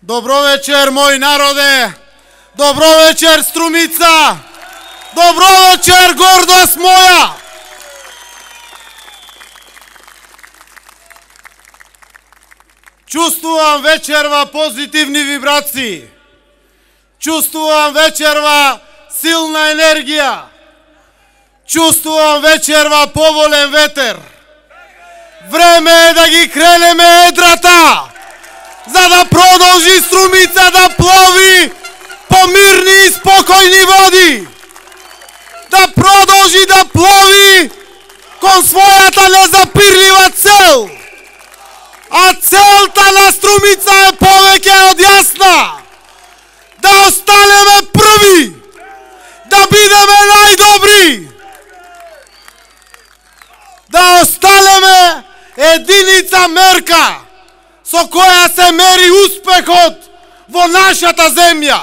Dobro večer, moj narode! Dobro večer, Strumica! Dobro večer, гордост моя! Чувствувам вечерва позитивни вибрации. Чувствувам вечерва силна енергия. Чувствувам вечерва поволен ветер. Време е да ги кренеме едрата, за да продължи Струмица да плови по мирни и спокойни води. Да продължи да плови кон своята незапирлива цел. А целта на Струмица е повеќе од јасна. Да останеме први. Да бидеме најдобри. Да останеме единица мерка со која се мери успехот во нашата земја.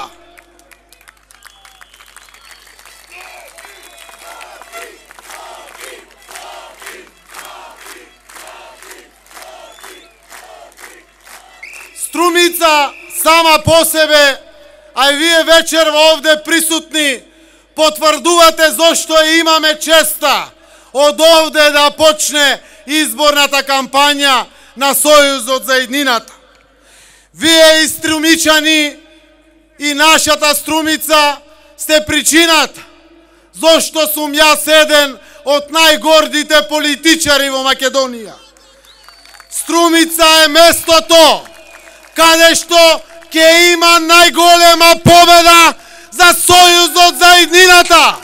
Струмица сама по себе, а и вие вечерва овде присутни, потврдувате зошто имаме честа од овде да почне изборната кампања на Сојузот за еднината. Вие и струмичани и нашата Струмица сте причината зошто сум јас еден од најгордите политичари во Македонија. Струмица е местото каде што ќе има најголема победа за Сојузот за еднината.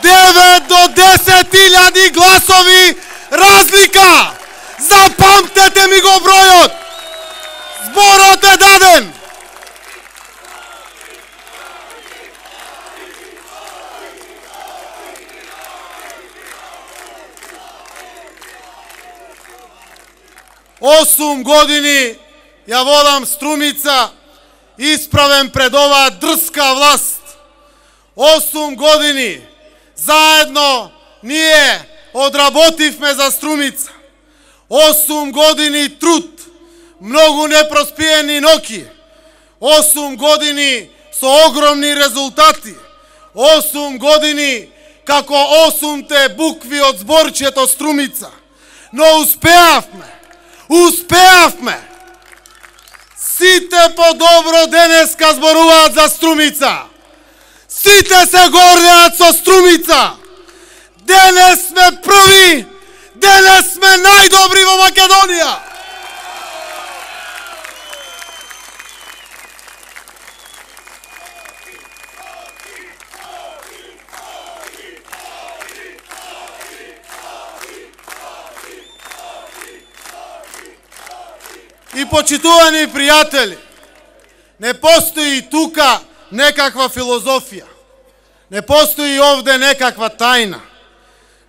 9 до 10.000 гласови разлика. Запамтете ми го бројот. Зборот е даден. Осум години ја водам Струмица исправен пред оваа дрска власт. 8 години заедно ние одработивме за Струмица. 8 години труд, многу непроспиени ноќи. 8 години со огромни резултати. 8 години како 8-те букви од зборчето Струмица. Но успеавме. Успеавме. Сите по-добро денеска зборуваат за Струмица. Сите се гордеат со Струмица. Денес сме први. Денес сме најдобри во Македонија. И почитувани пријатели, не постои тука некаква филозофија. Не постои овде некаква тајна.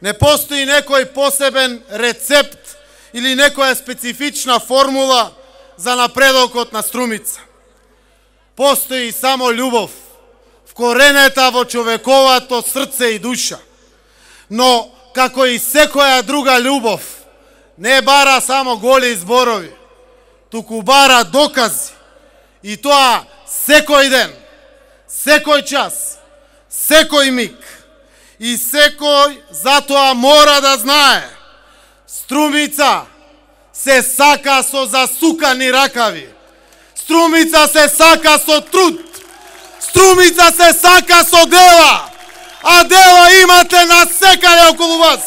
Не постои некој посебен рецепт или некоја специфична формула за напредокот на Струмица. Постои само љубов, вкоренета во човековото срце и душа. Но, како и секоја друга љубов, не бара само голи зборови, туку бара докази. И тоа секој ден, секој час, секој миг. И секој затоа мора да знае, Струмица се сака со засукани ракави. Струмица се сака со труд. Струмица се сака со дела. А дела имате на секаде околу вас.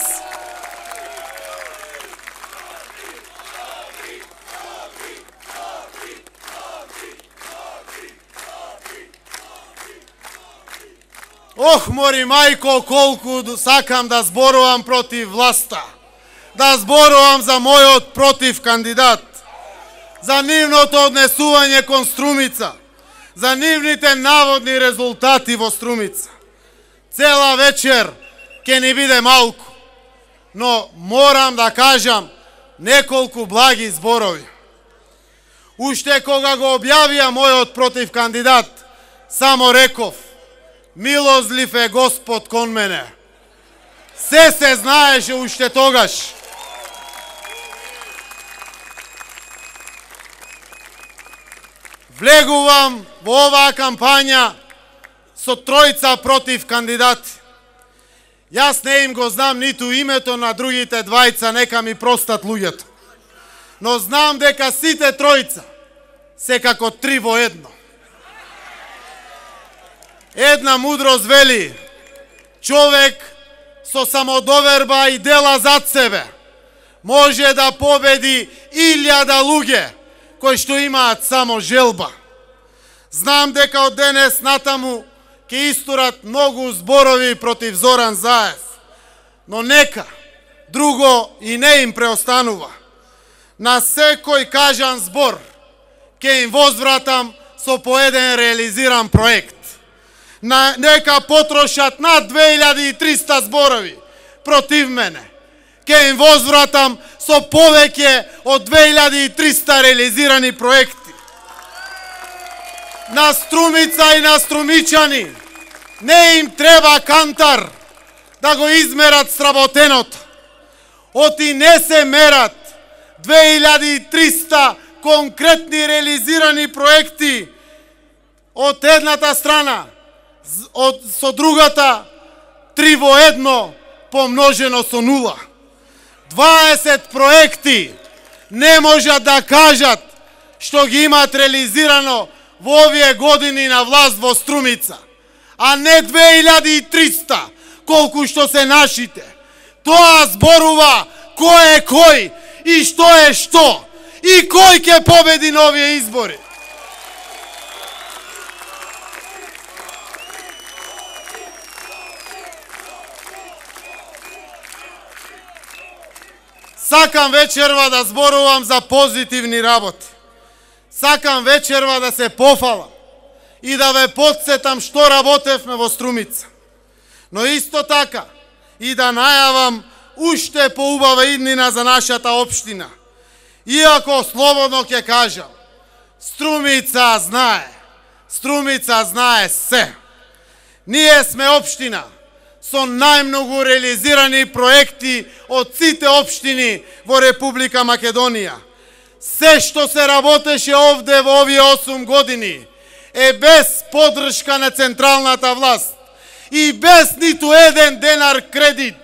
Ох, мори мајко, колку сакам да зборувам против власта. Да зборувам за мојот против кандидат. За нивното однесување кон Струмица. За нивните наводни резултати во Струмица. Цела вечер ќе ни биде малку. Но морам да кажам неколку благи зборови. Уште кога го објавија мојот против кандидат, само реков: милозлив е Господ кон мене. Се знаеше уште тогаш. влегувам во оваа кампања со тројца против кандидати. Јас не им го знам ниту името на другите двајца, нека ми простат луѓето. Но знам дека сите тројца се како три во едно. Една мудрост вели, човек со самодоверба и дела зад себе може да победи 1000 луѓе кои што имаат само желба. Знам дека од денес натаму ќе истурат многу зборови против Зоран Заев, но нека, друго и не им преостанува. На секој кажан збор ќе им возвратам со по еден реализиран проект. Нека потрошат над 2300 зборови против мене. Ќе им возвратам со повеќе од 2300 реализирани проекти. На Струмица и на струмичани не им треба кантар да го измерат сработеното. Оти не се мерат 2300 конкретни реализирани проекти од едната страна, со другата 3 во 1 помножено со 0. 20 проекти не можат да кажат што ги имат реализирано во овие години на власт во Струмица, а не 2300, колку што се нашите. Тоа зборува кој е кој и што е што и кој ќе победи на овие избори. Сакам вечерва да зборувам за позитивни работи. Сакам вечерва да се пофалам и да ве подсетам што работевме во Струмица. Но исто така и да најавам уште поубава иднина за нашата општина. Иако слободно ќе кажам, Струмица знае се. Ние сме општина со најмногу реализирани проекти од сите општини во Република Македонија. Се што се работеше овде во овие 8 години е без поддршка на централната власт и без ниту еден денар кредит.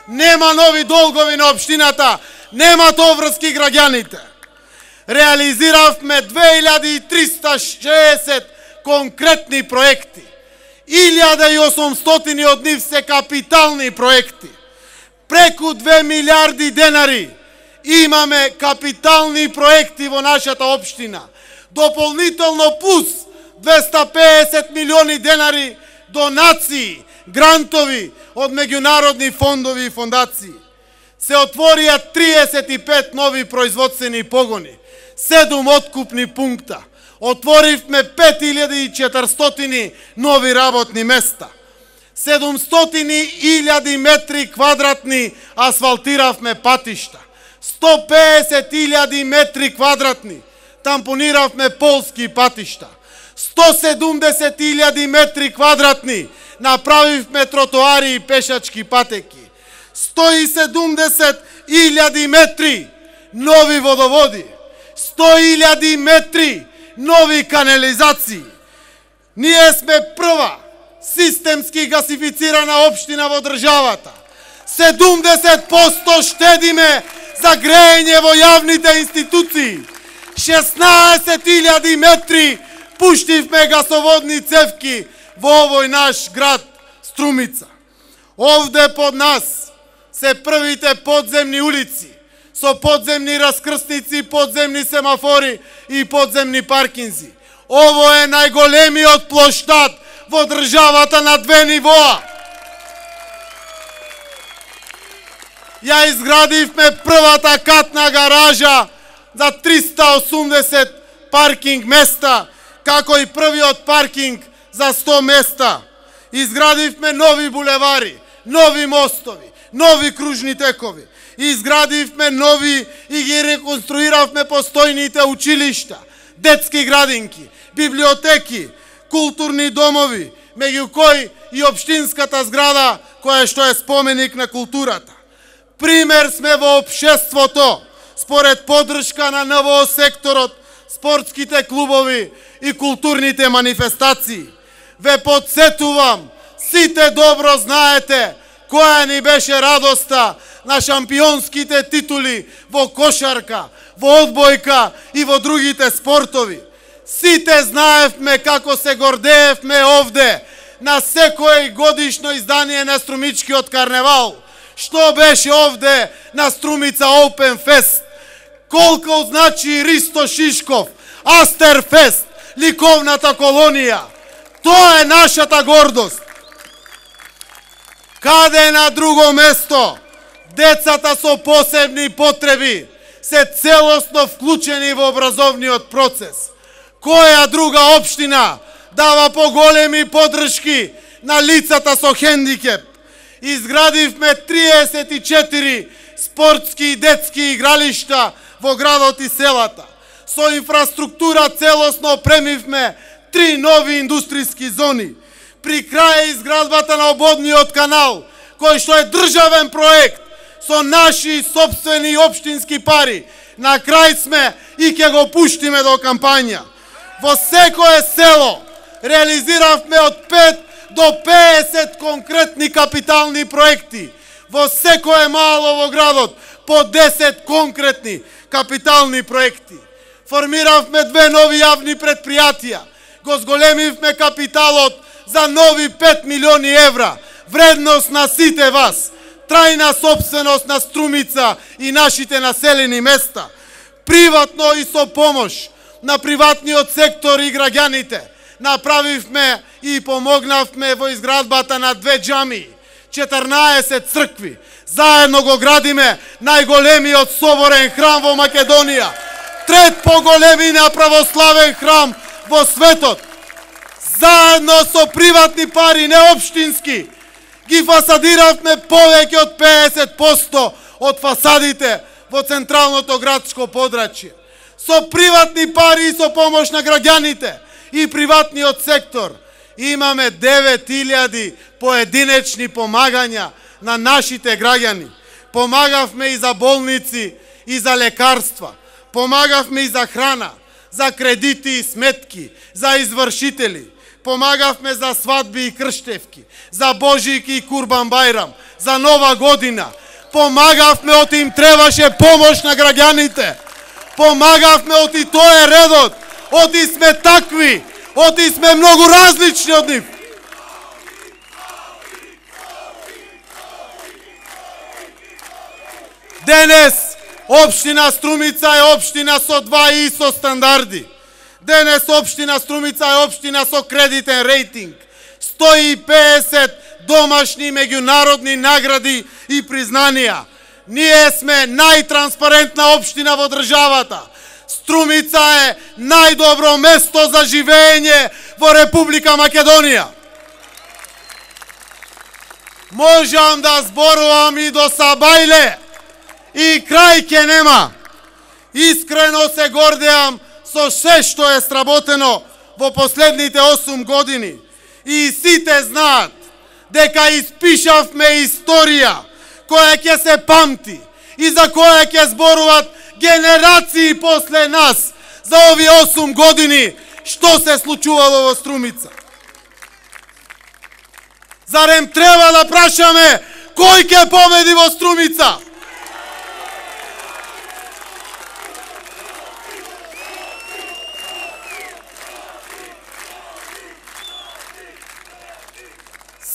Нема нови долгови на општината, нема обврски граѓаните. Реализиравме 2360 конкретни проекти. 1800 од нив се капитални проекти. Преку 2 милиарди денари имаме капитални проекти во нашата општина. Дополнително плюс 250 милиони денари донации, грантови од меѓународни фондови и фондации. Се отворија 35 нови производствени погони, 7 откупни пункта. Отворивме 5400 нови работни места. 700.000 метри квадратни асфалтиравме патишта. 150.000 метри квадратни тампониравме полски патишта. 170.000 метри квадратни направивме тротоари и пешачки патеки. 170.000 метри нови водоводи. 100.000 метри нови канализации. Ние сме прва системски гасифицирана општина во државата. 70% штедиме за грејење во јавните институции. 16.000 метри пуштивме гасоводни цевки во овој наш град Струмица. Овде под нас се првите подземни улици со подземни раскрсници, подземни семафори и подземни паркинзи. Ово е најголемиот плоштад во државата на 2 нивоа. Ја изградивме првата катна гаража за 380 паркинг места, како и првиот паркинг за 100 места. Изградивме нови булевари, нови мостови, нови кружни текови. Изградивме нови и ги реконструиравме постојните училишта, детски градинки, библиотеки, културни домови, меѓу кои и општинската зграда која што е споменик на културата. Пример сме во општеството, според поддршка на НВО секторот, спортските клубови и културните манифестации. Ве подсетувам, сите добро знаете која ни беше радоста на шампионските титули во кошарка, во одбојка и во другите спортови. Сите знаевме како се гордеевме овде на секој годишно издание на Струмичкиот карневал, што беше овде на Струмица Open Fest. Колко значи Ристо Шишков, Астерфест, ликовната колонија. Тоа е нашата гордост. Каде на друго место децата со посебни потреби се целосно вклучени во образовниот процес? Која друга општина дава поголеми поддршки на лицата со хендикеп? Изградивме 34 спортски и детски игралишта во градот и селата. Со инфраструктура целосно опремивме 3 нови индустријски зони. При крај изградбата на ободниот канал, кој што е државен проект, со наши собствени општински пари, на крај сме и ќе го пуштиме до кампања. Во секое село реализиравме од 5 до 50 конкретни капитални проекти. Во секое мало во градот по 10 конкретни капитални проекти. Формиравме 2 нови јавни предпријатија. Го зголемивме капиталот за нови 5 милиони евра. Вредност на сите вас. Трајна собственост на Струмица и нашите населени места. Приватно и со помош на приватниот сектор и граѓаните направивме и помогнавме во изградбата на 2 џамии, 14 цркви. Заедно го градиме најголемиот соборен храм во Македонија, трет по големина православен храм во светот. Заедно со приватни пари, не општински, ги фасадиравме повеќе од 50% од фасадите во централното градско подрачје. Со приватни пари и со помош на граѓаните и приватниот сектор имаме 9000 поединечни помагања на нашите граѓани. Помагавме и за болници и за лекарства. Помагавме и за храна, за кредити и сметки, за извршители. Помагавме за свадби и крштевки, за Божики и Курбан Бајрам, за Нова година. Помагавме од им требаше помош на граѓаните. Помагавме од и тоа е редот. Од и сме такви, од и сме многу различни од нив. Денес општина Струмица е општина со 2 ИСО стандарди. Денес општина Струмица е општина со кредитен рейтинг. 150 домашни и меѓународни награди и признанија. Ние сме најтранспарентна општина во државата. Струмица е најдобро место за живење во Република Македонија. Можам да зборувам и до Сабајле, и крај ке нема. Искрено се гордеам со се што е сработено во последните 8 години. И сите знаат дека испишавме историја која ќе се памти и за која ќе зборуваат генерации после нас за овие 8 години што се случувало во Струмица. Зарем треба да прашаме кој ќе победи во Струмица?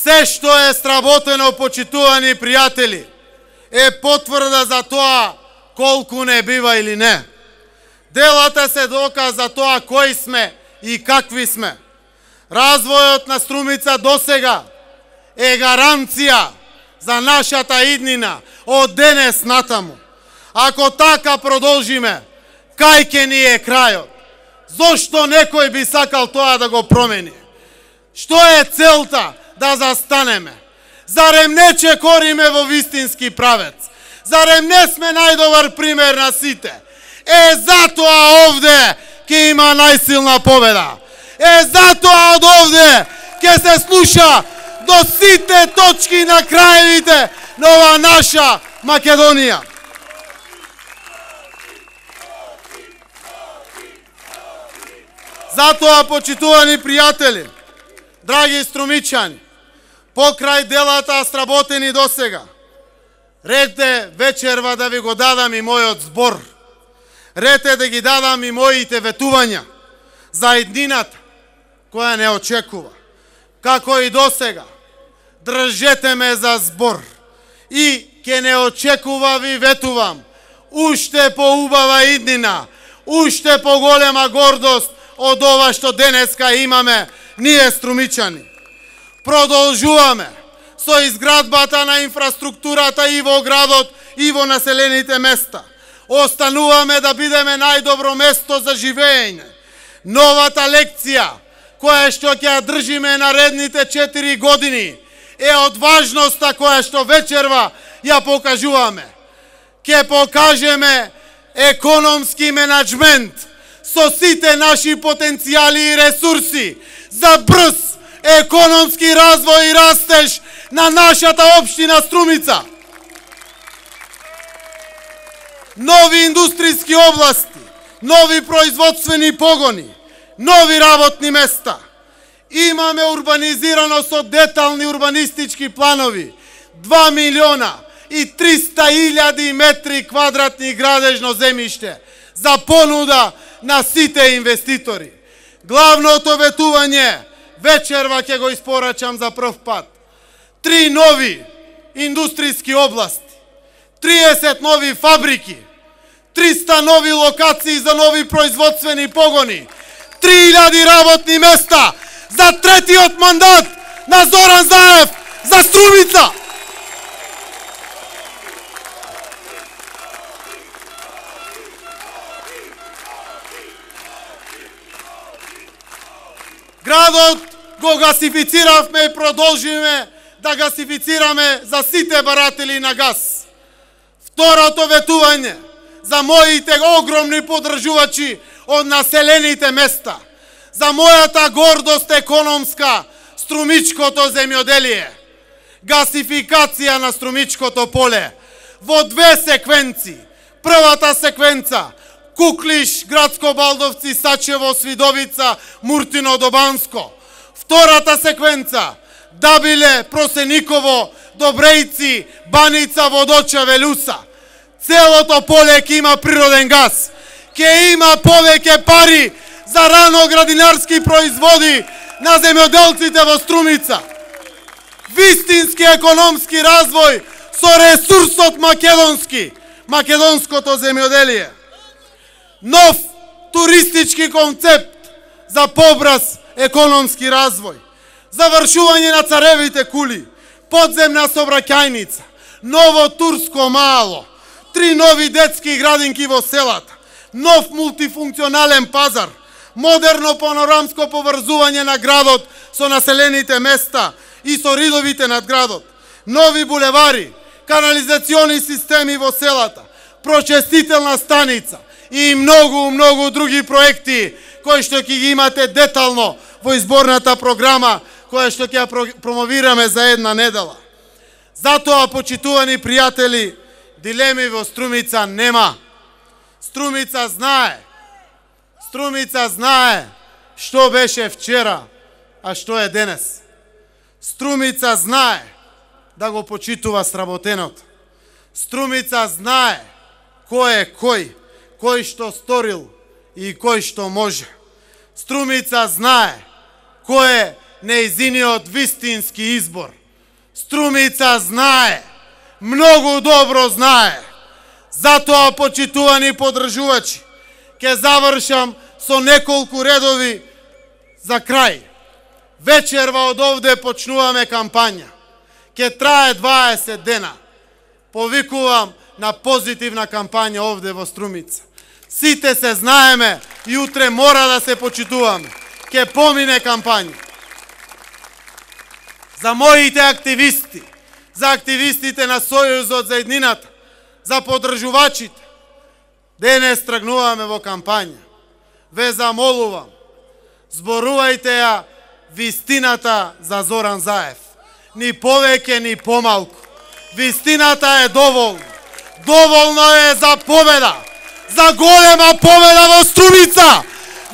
Се што е сработено, почитувани пријатели, е потврда за тоа колку не бива или не. Делата се доказ за тоа кои сме и какви сме. Развојот на Струмица досега е гаранција за нашата иднина од денес натаму. Ако така продолжиме, кај ќе ни е крајот? Зошто некој би сакал тоа да го промени? Што е целта? Да застанеме. Зарем не чекориме во вистински правец? Зарем не сме најдобар пример на сите? Затоа овде ќе има најсилна победа. Затоа од овде ќе се слуша до сите точки на краевите на ова наша Македонија. Затоа, почитувани пријатели, драги струмичани, покрај делата сработени до сега, ред е вечерва да ви го дадам и мојот збор. Ред е да ги дадам и моите ветувања за иднината која не очекува. Како и до сега, држете ме за збор и ке не очекува ви ветувам уште поубава иднина, уште поголема гордост од ова што денеска имаме ние струмичани. Продолжуваме со изградбата на инфраструктурата и во градот и во населените места. Остануваме да бидеме најдобро место за живење. Новата лекција која што ќе ја држиме наредните 4 години е од важноста која што вечерва ја покажуваме. Ке покажеме економски менеджмент со сите наши потенцијали и ресурси за брз економски развој и растеж на нашата општина Струмица. Нови индустријски области, нови производствени погони, нови работни места. Имаме урбанизирано со детални урбанистички планови 2 милиона и 300.000 метри квадратни градежно земјиште за понуда на сите инвеститори. Главното ветување вечерва ќе го испорачам за прв пат. 3 нови индустријски области, 30 нови фабрики, 300 нови локации за нови производствени погони, 3000 работни места за третиот мандат на Зоран Заев за Струмица. Градот го гасифициравме и продолжиме да гасифицираме за сите баратели на газ. Второто ветување за моите огромни подржувачи од населените места, за мојата гордост економска, струмичкото земјоделие, гасификација на струмичкото поле во 2 секвенци. Првата секвенца Куклиш, Градско Балдовци, Сачево, Свидовица, Муртино до Банско. Втората секвенца Дабиле, Просениково, Добрејци, Баница, Водоча, Велуса. Целото поле ќе има природен газ. Ќе има повеќе пари за рано-градинарски производи на земјоделците во Струмица. Вистински економски развој со ресурсот македонски, македонското земјоделие. Нов туристички концепт за побрз економски развој. Завршување на царевите кули, подземна сообраќајница, ново турско мало, 3 нови детски градинки во селата, нов мултифункционален пазар, модерно панорамско поврзување на градот со населените места и со ридовите над градот, нови булевари, канализациони системи во селата, прочистителна станица и многу други проекти кои што ќе ги имате детално во изборната програма која што ќе ја промовираме за една недела. Затоа, почитувани пријатели, дилеми во Струмица нема. Струмица знае што беше вчера, а што е денес. Струмица знае да го почитува сработеното. Струмица знае кој е кој што сторил и кој што може. Струмица знае кој е неизиниот вистински избор. Струмица знае, многу добро знае. Затоа, почитувани подржувачи, ќе завршам со неколку редови за крај. Вечерва од овде почнуваме кампања. Ќе трае 20 дена. Повикувам на позитивна кампања овде во Струмица. Сите се знаеме и утре мора да се почитуваме. Ќе помине кампања. За моите активисти, за активистите на Сојузот за еднината, за подржувачите, денес тргнуваме во кампања. Ве замолувам, зборувајте ја вистината за Зоран Заев. Ни повеќе, ни помалку. Вистината е доволна. Доволно е за победа. За голема победа во Струмица.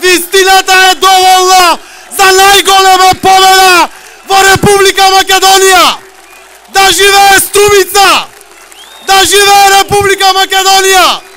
Вистината е доволна за најголема победа во Република Македонија. Да живее Стумица! Да живее Република Македонија!